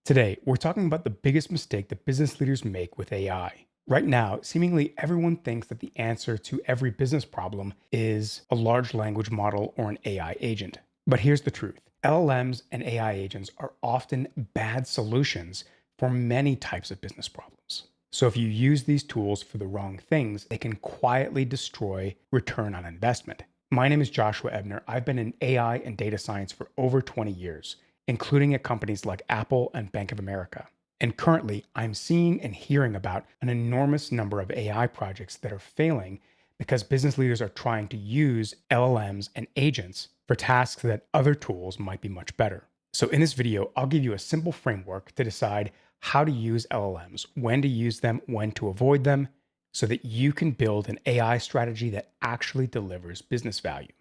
Today, we're talking about the biggest mistake that business leaders make with AI. Right now, seemingly everyone thinks that the answer to every business problem is a large language model or an AI agent. But here's the truth: LLMs and AI agents are often bad solutions for many types of business problems. So if you use these tools for the wrong things, they can quietly destroy return on investment. My name is Joshua Ebner. I've been in AI and data science for over 20 years, including at companies like Apple and Bank of America. And currently, I'm seeing and hearing about an enormous number of AI projects that are failing because business leaders are trying to use LLMs and agents for tasks that other tools might be much better. So in this video, I'll give you a simple framework to decide how to use LLMs, when to use them, when to avoid them, so that you can build an AI strategy that actually delivers business value.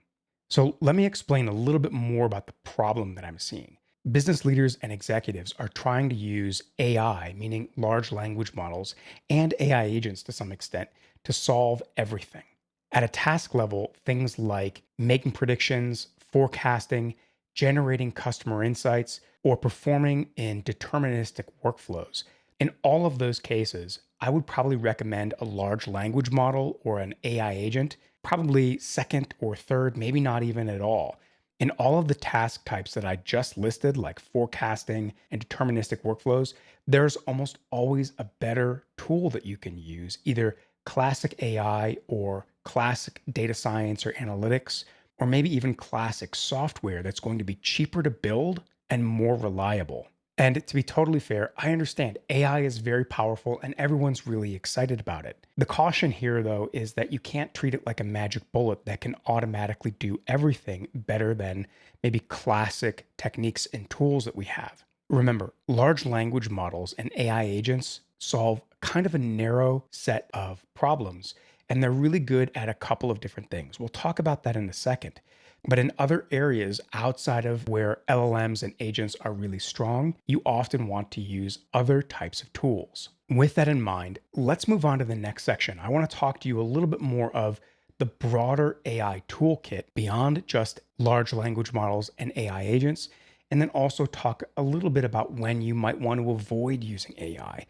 So let me explain a little bit more about the problem that I'm seeing. Business leaders and executives are trying to use AI, meaning large language models, and AI agents to some extent, to solve everything. At a task level, things like making predictions, forecasting, generating customer insights, or performing in deterministic workflows. In all of those cases, I would probably recommend a large language model or an AI agent, probably second or third, maybe not even at all. In all of the task types that I just listed, like forecasting and deterministic workflows, there's almost always a better tool that you can use, either classic AI or classic data science or analytics, or maybe even classic software that's going to be cheaper to build and more reliable. And to be totally fair, I understand AI is very powerful and everyone's really excited about it. The caution here, though, is that you can't treat it like a magic bullet that can automatically do everything better than maybe classic techniques and tools that we have. Remember, large language models and AI agents solve kind of a narrow set of problems, and they're really good at a couple of different things. We'll talk about that in a second. But in other areas outside of where LLMs and agents are really strong, you often want to use other types of tools. With that in mind, let's move on to the next section. I want to talk to you a little bit more of the broader AI toolkit beyond just large language models and AI agents, and then also talk a little bit about when you might want to avoid using AI.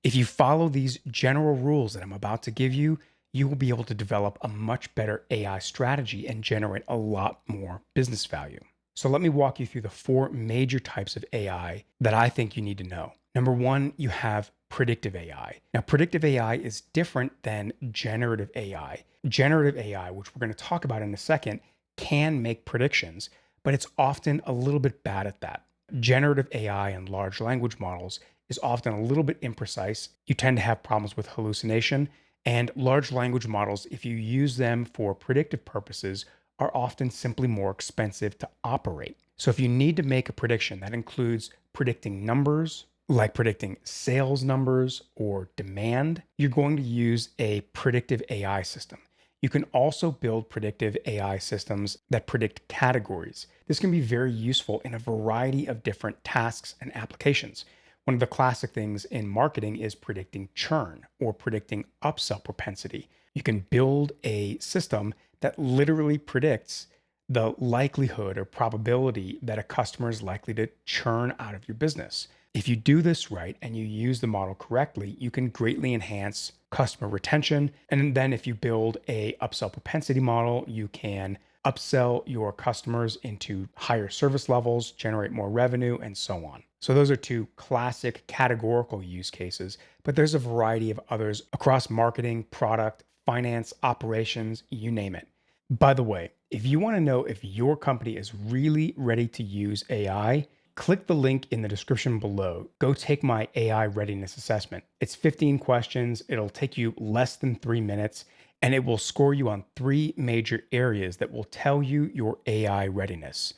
If you follow these general rules that I'm about to give you, you will be able to develop a much better AI strategy and generate a lot more business value. So let me walk you through the four major types of AI that I think you need to know. Number one, you have predictive AI. Now, predictive AI is different than generative AI. Generative AI, which we're going to talk about in a second, can make predictions, but it's often a little bit bad at that. Generative AI and large language models is often a little bit imprecise. You tend to have problems with hallucination. And large language models, if you use them for predictive purposes, are often simply more expensive to operate. So if you need to make a prediction that includes predicting numbers, like predicting sales numbers or demand, you're going to use a predictive AI system. You can also build predictive AI systems that predict categories. This can be very useful in a variety of different tasks and applications. One of the classic things in marketing is predicting churn or predicting upsell propensity. You can build a system that literally predicts the likelihood or probability that a customer is likely to churn out of your business. If you do this right and you use the model correctly, you can greatly enhance customer retention. And then if you build a upsell propensity model, you can upsell your customers into higher service levels, generate more revenue, and so on. So those are two classic categorical use cases, but there's a variety of others across marketing, product, finance, operations, you name it. By the way, if you want to know if your company is really ready to use AI, click the link in the description below. Go take my AI readiness assessment. It's 15 questions. It'll take you less than 3 minutes, and it will score you on 3 major areas that will tell you your AI readiness.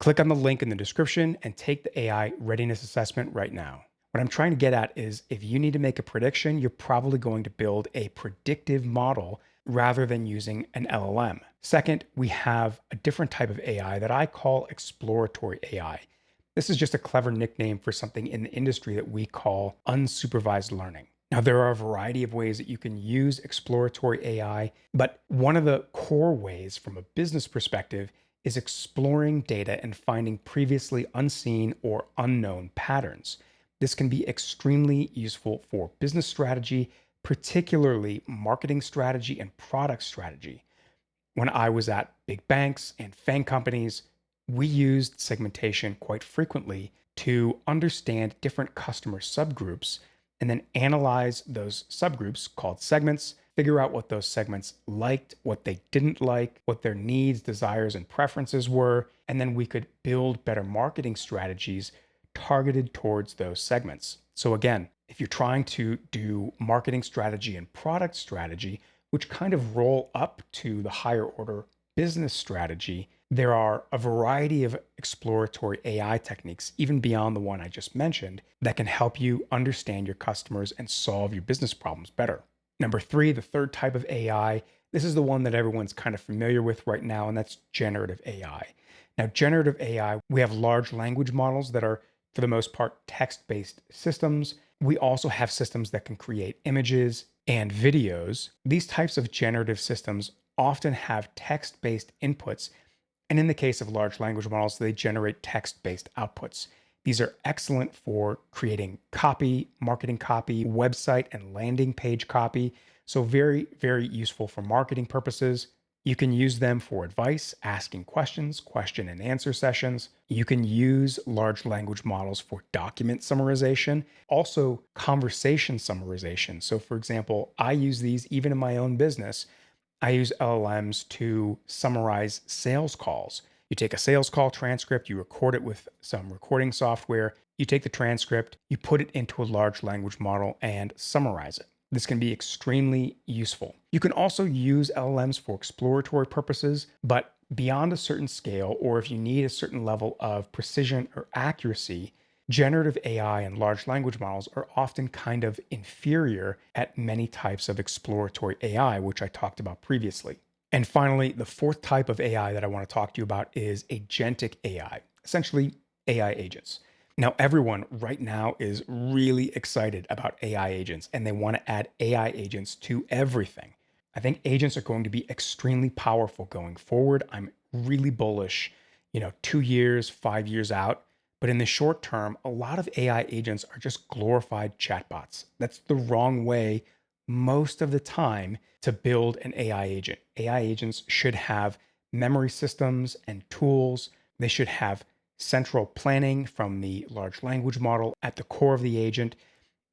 Click on the link in the description and take the AI readiness assessment right now. What I'm trying to get at is if you need to make a prediction, you're probably going to build a predictive model rather than using an LLM. Second, we have a different type of AI that I call exploratory AI. This is just a clever nickname for something in the industry that we call unsupervised learning. Now, there are a variety of ways that you can use exploratory AI, but one of the core ways from a business perspective is exploring data and finding previously unseen or unknown patterns. This can be extremely useful for business strategy, particularly marketing strategy and product strategy. When I was at big banks and FANG companies, we used segmentation quite frequently to understand different customer subgroups and then analyze those subgroups called segments, figure out what those segments liked, what they didn't like, what their needs, desires, and preferences were. And then we could build better marketing strategies targeted towards those segments. So, again, if you're trying to do marketing strategy and product strategy, which kind of roll up to the higher order business strategy, there are a variety of exploratory AI techniques, even beyond the one I just mentioned, that can help you understand your customers and solve your business problems better. Number three, the third type of AI, this is the one that everyone's kind of familiar with right now, and that's generative AI. Now, generative AI, we have large language models that are, for the most part, text-based systems. We also have systems that can create images and videos. These types of generative systems often have text-based inputs, and in the case of large language models, they generate text-based outputs. These are excellent for creating copy, marketing copy, website and landing page copy. So very, very useful for marketing purposes. You can use them for advice, asking questions, question and answer sessions. You can use large language models for document summarization, also conversation summarization. So for example, I use these even in my own business. I use LLMs to summarize sales calls. You take a sales call transcript, you record it with some recording software, you take the transcript, you put it into a large language model and summarize it. This can be extremely useful. You can also use LLMs for exploratory purposes, but beyond a certain scale, or if you need a certain level of precision or accuracy, generative AI and large language models are often kind of inferior at many types of exploratory AI, which I talked about previously. And finally, the fourth type of AI that I want to talk to you about is agentic AI, essentially AI agents. Now, everyone right now is really excited about AI agents and they want to add AI agents to everything. I think agents are going to be extremely powerful going forward. I'm really bullish, 2 years, 5 years out. But in the short term, a lot of AI agents are just glorified chatbots. That's the wrong way most of the time to build an AI agent. AI agents should have memory systems and tools. They should have central planning from the large language model at the core of the agent.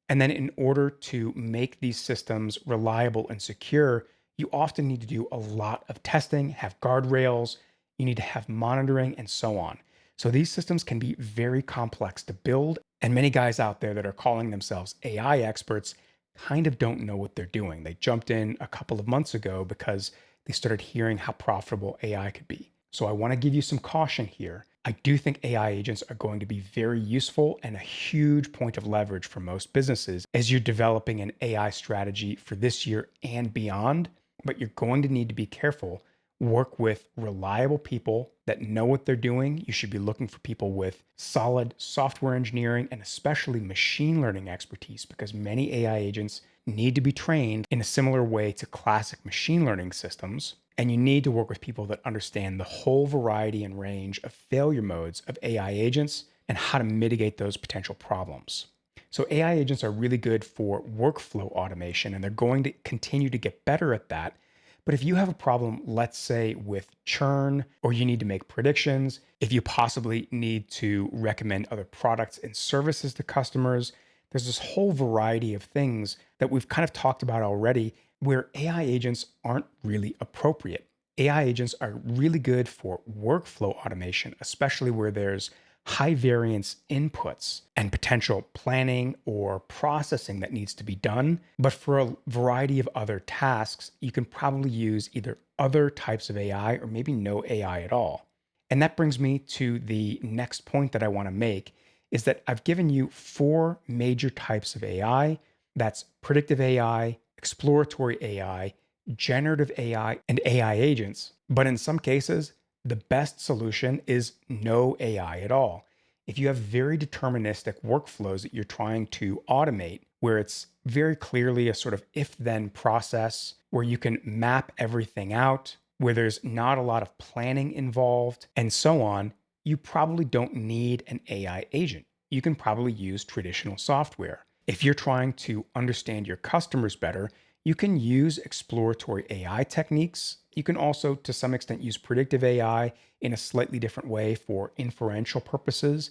And then in order to make these systems reliable and secure, you often need to do a lot of testing, have guardrails, you need to have monitoring, and so on. So these systems can be very complex to build, and many guys out there that are calling themselves AI experts kind of don't know what they're doing. They jumped in a couple of months ago because they started hearing how profitable AI could be. So I want to give you some caution here. I do think AI agents are going to be very useful and a huge point of leverage for most businesses as you're developing an AI strategy for this year and beyond. But you're going to need to be careful. Work with reliable people that know what they're doing. You should be looking for people with solid software engineering and especially machine learning expertise, because many AI agents need to be trained in a similar way to classic machine learning systems. And you need to work with people that understand the whole variety and range of failure modes of AI agents and how to mitigate those potential problems. So AI agents are really good for workflow automation, and they're going to continue to get better at that. But if you have a problem, let's say with churn, or you need to make predictions, if you possibly need to recommend other products and services to customers, there's this whole variety of things that we've kind of talked about already where AI agents aren't really appropriate. AI agents are really good for workflow automation, especially where there's high variance inputs and potential planning or processing that needs to be done. But for a variety of other tasks, you can probably use either other types of AI or maybe no AI at all. And that brings me to the next point that I want to make is that I've given you four major types of AI. That's predictive AI, exploratory AI, generative AI, and AI agents. But in some cases, the best solution is no AI at all. If you have very deterministic workflows that you're trying to automate, where it's very clearly a sort of if-then process, where you can map everything out, where there's not a lot of planning involved, and so on, you probably don't need an AI agent. you can probably use traditional software. If you're trying to understand your customers better, you can use exploratory AI techniques. You can also, to some extent, use predictive AI in a slightly different way for inferential purposes.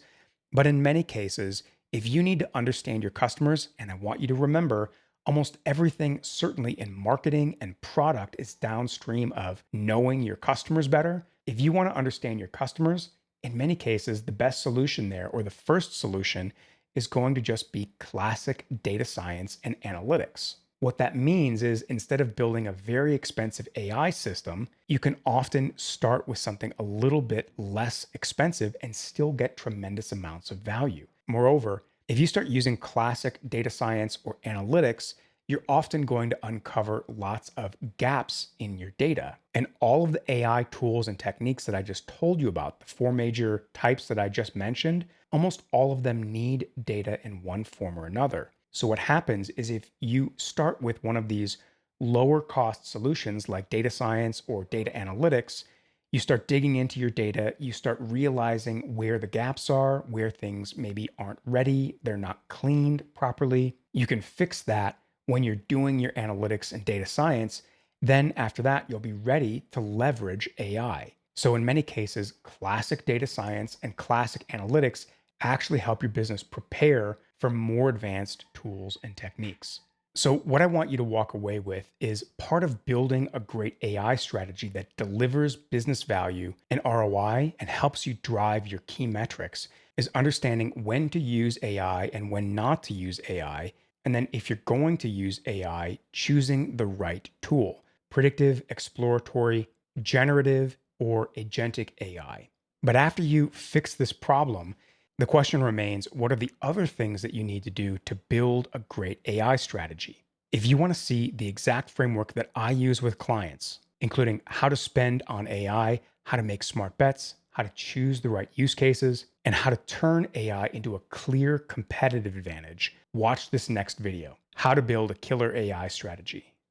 But in many cases, if you need to understand your customers, and I want you to remember, almost everything, certainly in marketing and product, is downstream of knowing your customers better. If you want to understand your customers, in many cases, the best solution there, or the first solution, is going to just be classic data science and analytics. What that means is instead of building a very expensive AI system, you can often start with something a little bit less expensive and still get tremendous amounts of value. Moreover, if you start using classic data science or analytics, you're often going to uncover lots of gaps in your data. And all of the AI tools and techniques that I just told you about, the four major types that I just mentioned, almost all of them need data in one form or another. So what happens is if you start with one of these lower cost solutions like data science or data analytics, you start digging into your data, you start realizing where the gaps are, where things maybe aren't ready, they're not cleaned properly. You can fix that when you're doing your analytics and data science. Then after that, you'll be ready to leverage AI. So in many cases, classic data science and classic analytics actually help your business prepare for more advanced tools and techniques. So, what I want you to walk away with is part of building a great AI strategy that delivers business value and ROI and helps you drive your key metrics is understanding when to use AI and when not to use AI. And then, if you're going to use AI, choosing the right tool: predictive, exploratory, generative, or agentic AI. But after you fix this problem, the question remains, what are the other things that you need to do to build a great AI strategy? If you want to see the exact framework that I use with clients, including how to spend on AI, how to make smart bets, how to choose the right use cases, and how to turn AI into a clear competitive advantage, watch this next video: how to build a killer AI strategy.